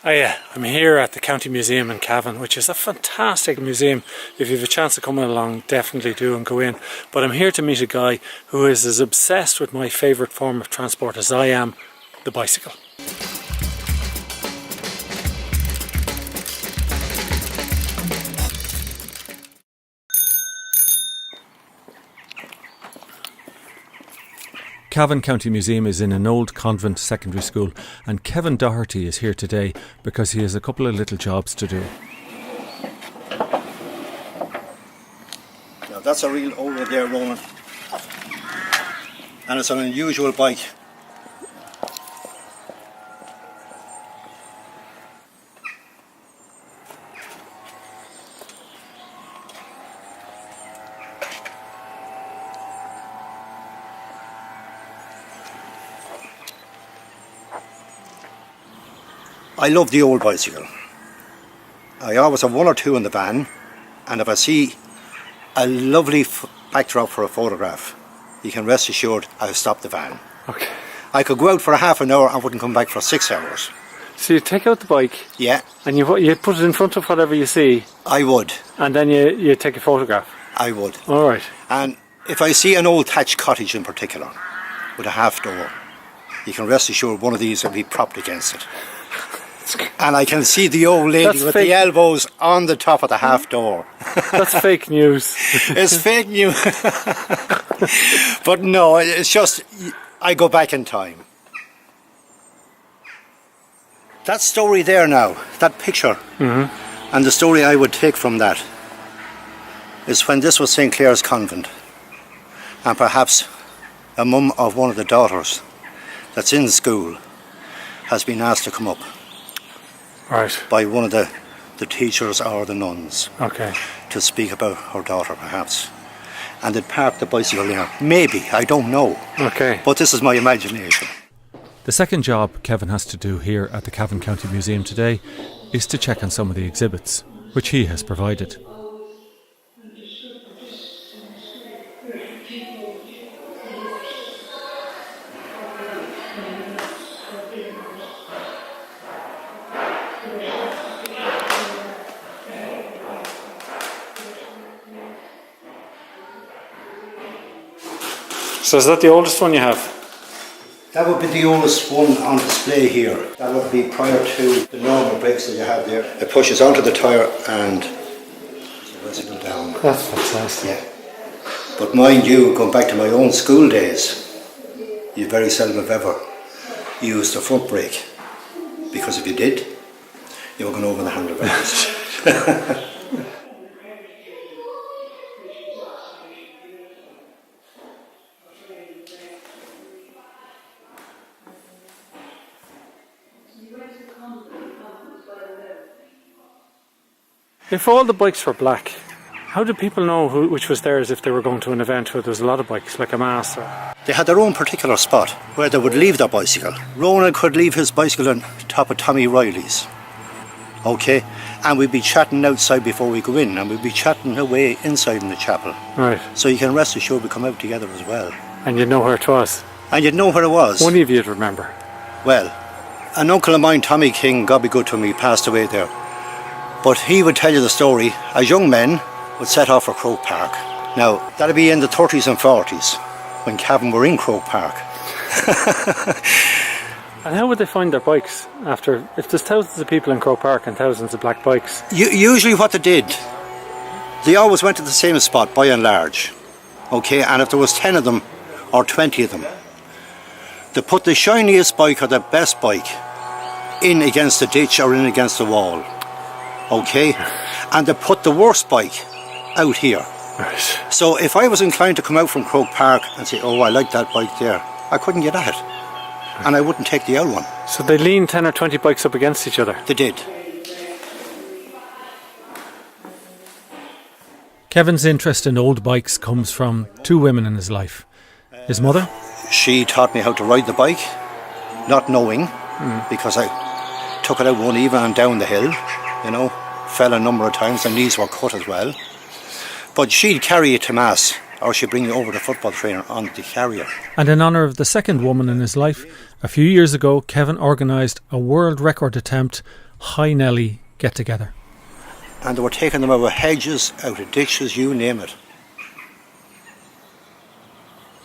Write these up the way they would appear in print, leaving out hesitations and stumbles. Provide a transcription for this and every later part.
I'm here at the County Museum in Cavan, which is a fantastic museum. If you have a chance to come along, definitely do and go in. But I'm here to meet a guy who is as obsessed with my favourite form of transport as I am, the bicycle. Cavan County Museum is in an old convent secondary school, and Kevin Doherty is here today because he has a couple of little jobs to do. Now that's a real over there, Ronan, and it's an unusual bike. I love the old bicycle. I always have one or two in the van, and if I see a lovely backdrop for a photograph, you can rest assured I'll stop the van. Okay. I could go out for a half an hour and wouldn't come back for 6 hours. So you take out the bike, Yeah, and you put it in front of whatever you see, I would. and then you take a photograph. I would. All right. And if I see an old thatched cottage in particular, with a half door, you can rest assured one of these will be propped against it. And I can see the old lady with the elbows on the top of the half door. That's fake news. It's fake news. But no, it's just, I go back in time. That story there now, that picture, and the story I would take from that is when this was St. Clair's Convent, and perhaps a mum of one of the daughters that's in school has been asked to come up. Right. By one of the teachers or the nuns. Okay. To speak about her daughter, perhaps. And they'd parked the bicycle there. Maybe, I don't know. Okay. But this is my imagination. The second job Kevin has to do here at the Cavan County Museum today is to check on some of the exhibits, which he has provided. So is that the oldest one you have? That would be the oldest one on display here. That would be prior to the normal brakes that you have there. It pushes onto the tyre and the bicycle down. That's fantastic. Yeah. But mind you, going back to my own school days, you very seldom have ever used the front brake. Because if you did, you were going over the handlebars. If all the bikes were black, how did people know which was theirs if they were going to an event where there was a lot of bikes, like a mass? They had their own particular spot where they would leave their bicycle. Ronan could leave his bicycle on top of Tommy Riley's. Okay? And we'd be chatting outside before we go in, and we'd be chatting away inside in the chapel. Right. So you can rest assured we come out together as well. And you'd know where it was? And you'd know where it was. One of you'd remember? Well, an uncle of mine, Tommy King, God be good to him, he passed away there. But he would tell you the story. As young men would set off for Croke Park. Now, that'd be in the 30s and 40s, when Cavan were in Croke Park. And how would they find their bikes after, if there's thousands of people in Croke Park and thousands of black bikes? Usually what they did, they always went to the same spot, by and large. Okay, and if there was 10 of them, or 20 of them, they put the shiniest bike or the best bike in against the ditch or in against the wall. Okay, and they put the worst bike out here. Right. So if I was inclined to come out from Croke Park and say, oh, I like that bike there, I couldn't get at it. And I wouldn't take the old one. So they leaned 10 or 20 bikes up against each other? They did. Kevin's interest in old bikes comes from two women in his life. His mother? She taught me how to ride the bike, not knowing, because I took it out one evening and down the hill, you know, fell a number of times, and knees were cut as well. But she'd carry you to mass, or she'd bring you over the football trainer on the carrier. And in honour of the second woman in his life, a few years ago, Kevin organised a world record attempt high Nelly get together? And they were taking them out of hedges, out of ditches, you name it.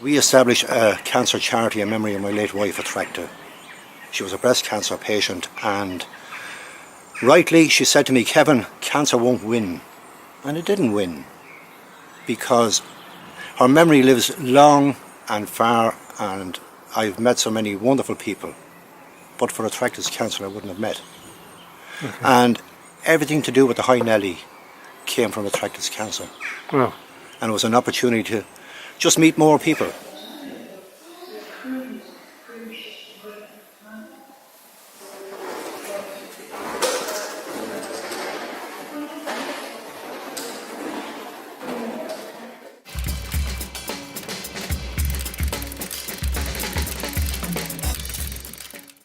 We established a cancer charity in memory of my late wife, Attracta. She was a breast cancer patient, and rightly she said to me, Cavan, cancer won't win. And it didn't win, because her memory lives long and far, and I've met so many wonderful people, but for Attracta's cancer I wouldn't have met. Okay. And everything to do with the High Nelly came from Attracta's cancer. Wow. And it was an opportunity to just meet more people.